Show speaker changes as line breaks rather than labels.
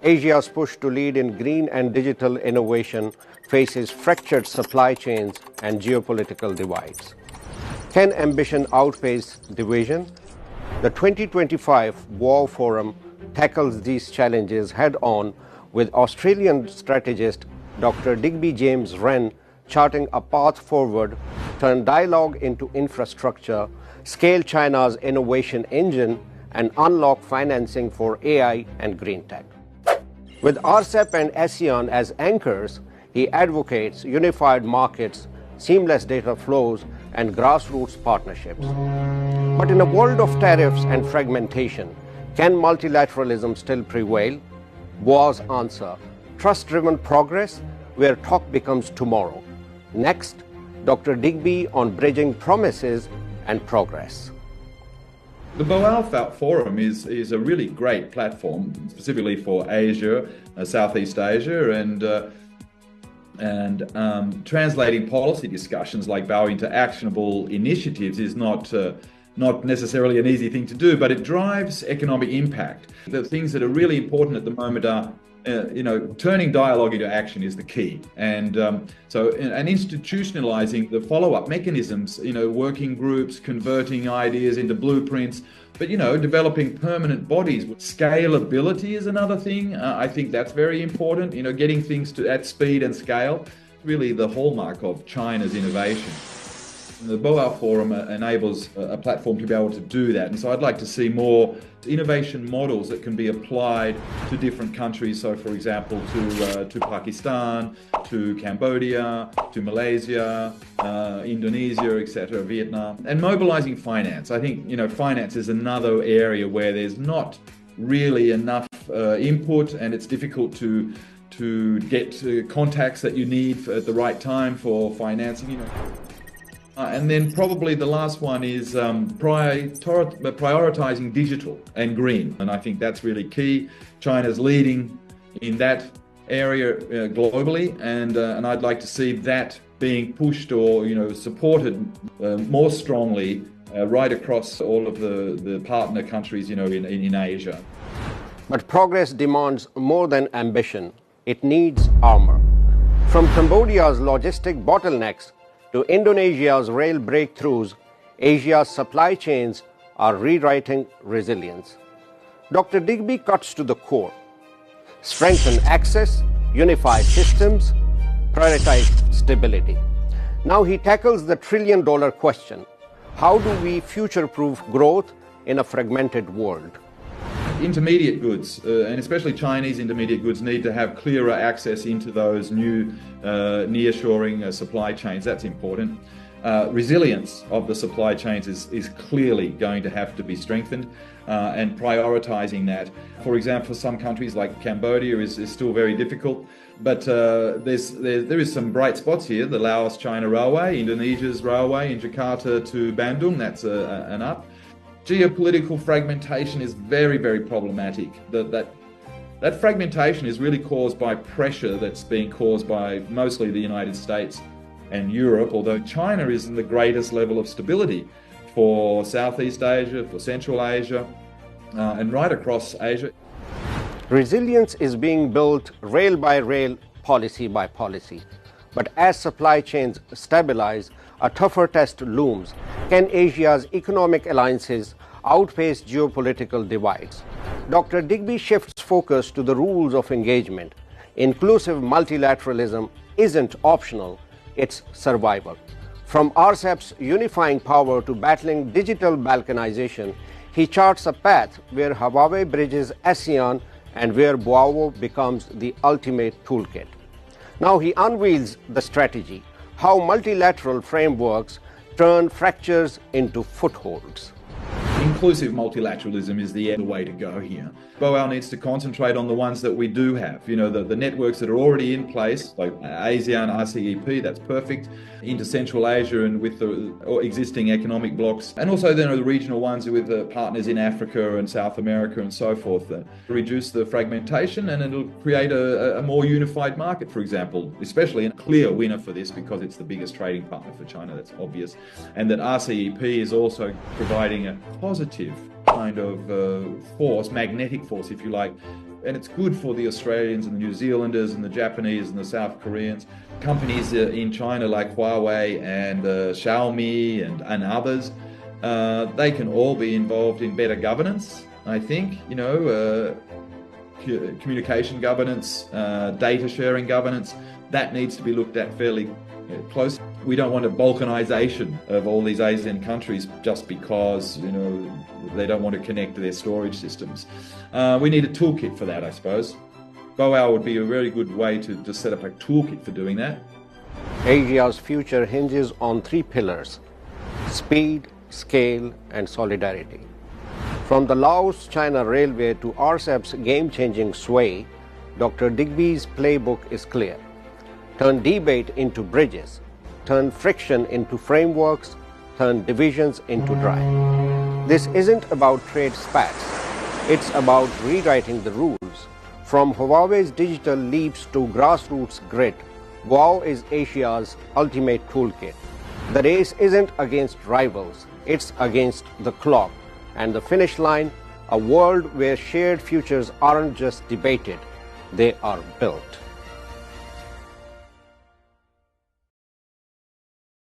Asia's push to lead in green and digital innovation faces fractured supply chains and geopolitical divides. Can ambition outpace division? The 2025 Boao Forum tackles these challenges head-on, with Australian strategist Dr. Digby James Wren charting a path forward, turn dialogue into infrastructure, scale China's innovation engine, and unlock financing for AI and green tech. With RCEP and ASEAN as anchors, he advocates unified markets, seamless data flows, and grassroots partnerships. But in a world of tariffs and fragmentation, can multilateralism still prevail? Boao's answer: trust-driven progress where talk becomes tomorrow. Next, Dr. Digby on bridging promises and progress.
The Boao Forum is a really great platform, specifically for Asia, Southeast Asia, and translating policy discussions like Boao into actionable initiatives is not necessarily an easy thing to do, but it drives economic impact. The things that are really important at the moment are, turning dialogue into action is the key. And institutionalizing the follow-up mechanisms, working groups, converting ideas into blueprints, but, developing permanent bodies. Scalability is another thing. I think that's very important, getting things at speed and scale, really the hallmark of China's innovation. The Boao Forum enables a platform to be able to do that. And so I'd like to see more innovation models that can be applied to different countries. So, for example, to Pakistan, to Cambodia, to Malaysia, Indonesia, etc., Vietnam, and mobilizing finance. I think, finance is another area where there's not really enough input, and it's difficult to get contacts that you need at the right time for financing. And then probably the last one is prioritizing digital and green. And I think that's really key. China's leading in that area globally, and I'd like to see that being pushed or supported more strongly right across all of the partner countries in Asia.
But progress demands more than ambition. It needs armor. From Cambodia's logistic bottlenecks to Indonesia's rail breakthroughs, Asia's supply chains are rewriting resilience. Dr. Digby cuts to the core: strengthen access, unify systems, prioritize stability. Now he tackles the trillion-dollar question: how do we future-proof growth in a fragmented world?
Intermediate goods, and especially Chinese intermediate goods, need to have clearer access into those new nearshoring supply chains. That's important. Resilience of the supply chains is clearly going to have to be strengthened, and prioritizing that. For example, for some countries like Cambodia is still very difficult, but there is some bright spots here. The Laos-China Railway, Indonesia's railway in Jakarta to Bandung, that's an up. Geopolitical fragmentation is very, very problematic. That fragmentation is really caused by pressure that's being caused by mostly the United States and Europe, although China is in the greatest level of stability for Southeast Asia, for Central Asia, and right across Asia.
Resilience is being built rail by rail, policy by policy. But as supply chains stabilize, a tougher test looms. Can Asia's economic alliances outpace geopolitical divides? Dr. Digby shifts focus to the rules of engagement. Inclusive multilateralism isn't optional, it's survival. From RCEP's unifying power to battling digital balkanization, he charts a path where Huawei bridges ASEAN and where Boao becomes the ultimate toolkit. Now he unveils the strategy: how multilateral frameworks turn fractures into footholds.
Inclusive multilateralism is the way to go here. Boao needs to concentrate on the ones that we do have. The networks that are already in place, like ASEAN, RCEP, that's perfect. Into Central Asia and with the existing economic blocks. And also then the regional ones with the partners in Africa and South America and so forth. That reduce the fragmentation, and it'll create a more unified market, for example, especially a clear winner for this because it's the biggest trading partner for China, that's obvious. And that RCEP is also providing a positive kind of force, magnetic force, if you like, and it's good for the Australians and the New Zealanders and the Japanese and the South Koreans. Companies in China like Huawei and Xiaomi and others, they can all be involved in better governance, I think, communication governance, data sharing governance. That needs to be looked at fairly close. We don't want a balkanization of all these ASEAN countries just because, they don't want to connect to their storage systems. We need a toolkit for that, I suppose. Boao would be a very good way to set up a toolkit for doing that.
Asia's future hinges on three pillars: speed, scale, and solidarity. From the Laos-China Railway to RCEP's game-changing sway, Dr. Digby's playbook is clear. Turn debate into bridges, turn friction into frameworks, turn divisions into drive. This isn't about trade spats. It's about rewriting the rules. From Huawei's digital leaps to grassroots grit, Boao is Asia's ultimate toolkit. The race isn't against rivals, it's against the clock. And the finish line, a world where shared futures aren't just debated, they are built.